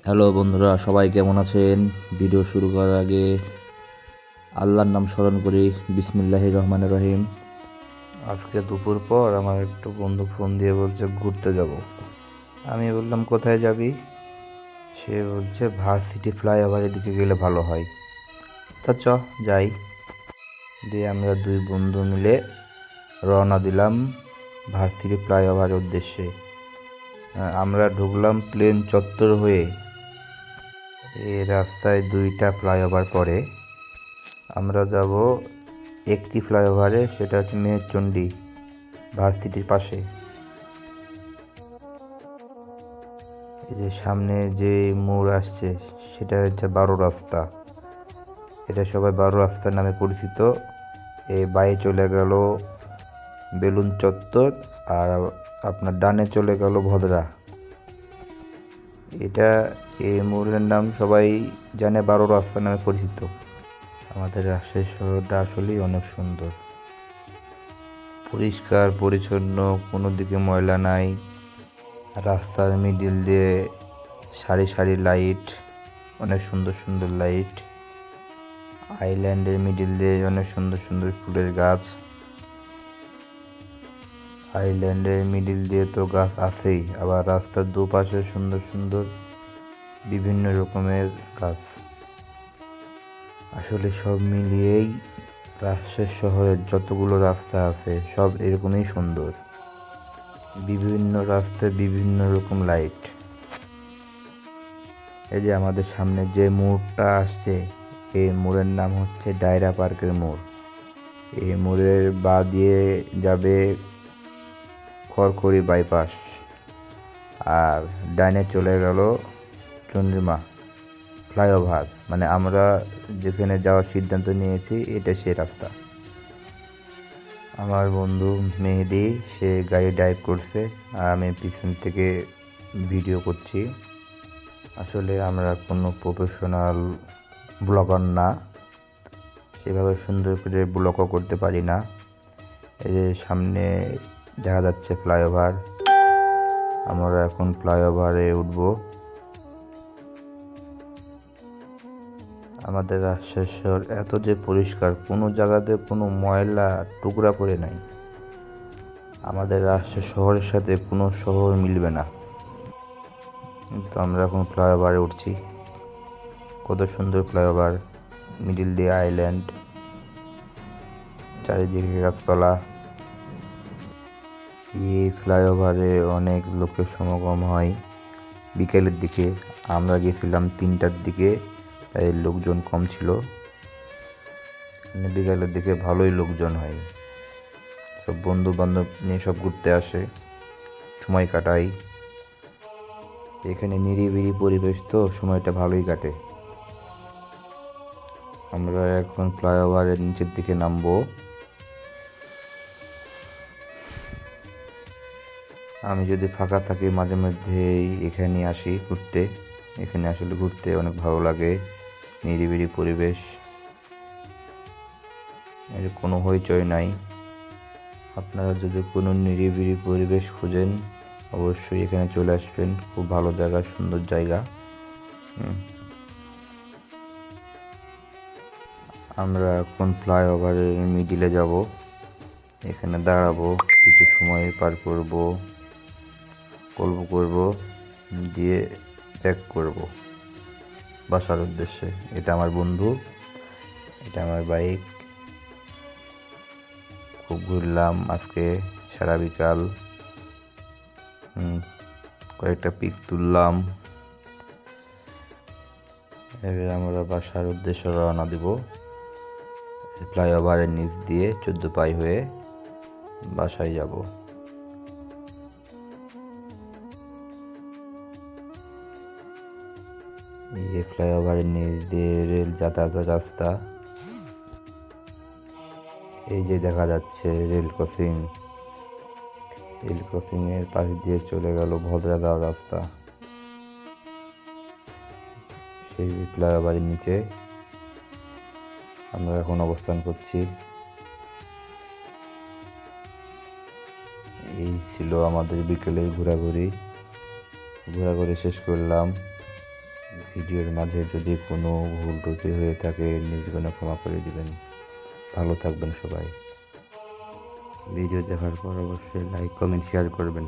Hello বন্ধুরা, সবাই কেমন আছেন? ভিডিও শুরু করার আগে আল্লাহর নাম স্মরণ করি। বিসমিল্লাহির রহমানির রহিম। আজকে দুপুর পর আমার একটু বন্ধু ফোন দিয়ে বলছে ঘুরতে যাব। আমি বললাম কোথায় যাবি? সে বলছে ভার্সিটি ফ্লাইওভারের দিকে গেলে ভালো হয়। তা যাই। দিয়ে আমরা দুই বন্ধু মিলে রওনা দিলাম ভার্সিটি ফ্লাইওভারের উদ্দেশ্যে। আমরা ঢুকলাম প্লেন চত্বর হয়ে। এই রাস্তায় দুইটা ফ্লাইওভার পড়ে। আমরা যাব একটি ফ্লাইওভারে, সেটা হচ্ছে মেহেরচণ্ডী ভার্সিটির পাশে। এই যে সামনে যে মোড় আসছে সেটা হচ্ছে 12 রাস্তা। এটা সবাই 12 রাস্তার নামে পরিচিত। এই বায়ে চলে গেল বেলুন চত্বর, আর আপনার ডানে চলে গেল ভদ্রা। এটা এই মোড়ের নাম সবাই জানে 12 রাস্তা নামে পরিচিত। আমাদের রাজশাহী শহরটা আসলেই অনেক সুন্দর, পরিষ্কার পরিচ্ছন্ন, কোনো দিকে ময়লা নাই। রাস্তার মিডিল দিয়ে সারি সারি লাইট, অনেক সুন্দর সুন্দর লাইট। আইল্যান্ডের মিডিল দিয়ে অনেক সুন্দর সুন্দর ফুলের গাছ। আইল্যান্ডের মিডিল দিয়ে তো গাছ আছেই, আবার রাস্তার দুপাশে সুন্দর সুন্দর বিভিন্ন রকমের গাছ। আসলে সব মিলিয়েই রাজশাহী শহরের যতগুলো রাস্তা আছে সব এরকমই সুন্দর। বিভিন্ন রাস্তায় বিভিন্ন রকম লাইট। এই যে আমাদের সামনে যে মোড়টা আসছে, এই মোড়ের নাম হচ্ছে ডায়রা পার্কের মোড়। এই মোড়ের বাঁ দিয়ে যাবে খড়খড়ি বাইপাস, আর ডাইনে চলে গেল চন্দ্রিমা ফ্লাইওভার। মানে আমরা যেখানে যাওয়ার সিদ্ধান্ত নিয়েছি এটা সেই রাস্তা। আমার বন্ধু মেহেদি সে গাড়ি ড্রাইভ করছে, আর আমি পিছন থেকে ভিডিও করছি। আসলে আমরা কোনো প্রফেশনাল ব্লগার না, সেভাবে সুন্দর করে ব্লগও করতে পারি না। এই যে সামনে দেখা যাচ্ছে ফ্লাইওভার, আমরা এখন ফ্লাইওভারে উঠব। আমাদের রাজশাহী শহর এত যে পরিষ্কার, কোনো জায়গাতে কোনো ময়লা টুকরা পড়ে নাই। আমাদের রাজশাহী শহরের সাথে কোনো শহর মিলবে না। তো আমরা এখন ফ্লাইওভারে উঠছি। কত সুন্দর ফ্লাইওভার, মিডিল দিয়ে আইল্যান্ড, চারিদিকে গাছপালা। এই ফ্লাইওভারে অনেক লোকের সমাগম হয় বিকেলের দিকে। আমরা গেছিলাম 3টার দিকে, তাই লোকজন কম ছিল। বিকেলের দিকে ভালোই লোকজন হয়, সব বন্ধু বান্ধব নিয়ে সব ঘুরতে আসে, সময় কাটাই। এখানে নিরিবিলি পরিবেশ, তো সময়টা ভালোই কাটে। আমরা এখন ফ্লাইওভারের নিচের দিকে নামবো। আমি যদি ফাঁকা থাকি মাঝে মধ্যেই এখানে আসি ঘুরতে। এখানে আসলে ঘুরতে অনেক ভালো লাগে, নিরিবিলি পরিবেশ, এর কোনো হইচই নাই। আপনারা যদি কোনো নিরিবিলি পরিবেশ খুঁজেন অবশ্যই এখানে চলে আসবেন, খুব ভালো জায়গা, সুন্দর জায়গা। আমরা এখন ফ্লাইওভারের মিডিলে যাব, এখানে দাঁড়াবো, কিছু সময় পার করব, গল্প করব, দিয়ে ব্যাক করব বাসার উদ্দেশ্যে। এটা আমার বন্ধু, এটা আমার বাইক। খুব ঘুরলাম আজকে সারা বিকাল, কয়েকটা পিক তুললাম। এবার আমরা বাসার উদ্দেশ্যে রওনা দিব। ফ্লাইওভারের নিচ দিয়ে 14 পাই হয়ে বাসায় যাব। এই ফ্লাইওভারের নিচ দিয়ে রেল যাতায়াতের রাস্তা। এই যে দেখা যাচ্ছে রেল ক্রসিং, রেল ক্রসিং এর পাশ দিয়ে চলে গেল ভদ্রা যাওয়ার রাস্তা। সেই ফ্লাইওভারের নিচে আমরা এখন অবস্থান করছি। এই ছিল আমাদের বিকেলের ঘোরাঘুরি শেষ করলাম। ভিডিওর মাঝে যদি কোনো ভুল ত্রুটি হয়ে থাকে নির্জনে ক্ষমা করে দিবেন। ভালো থাকবেন সবাই। ভিডিও দেখার পর অবশ্যই লাইক কমেন্ট শেয়ার করবেন।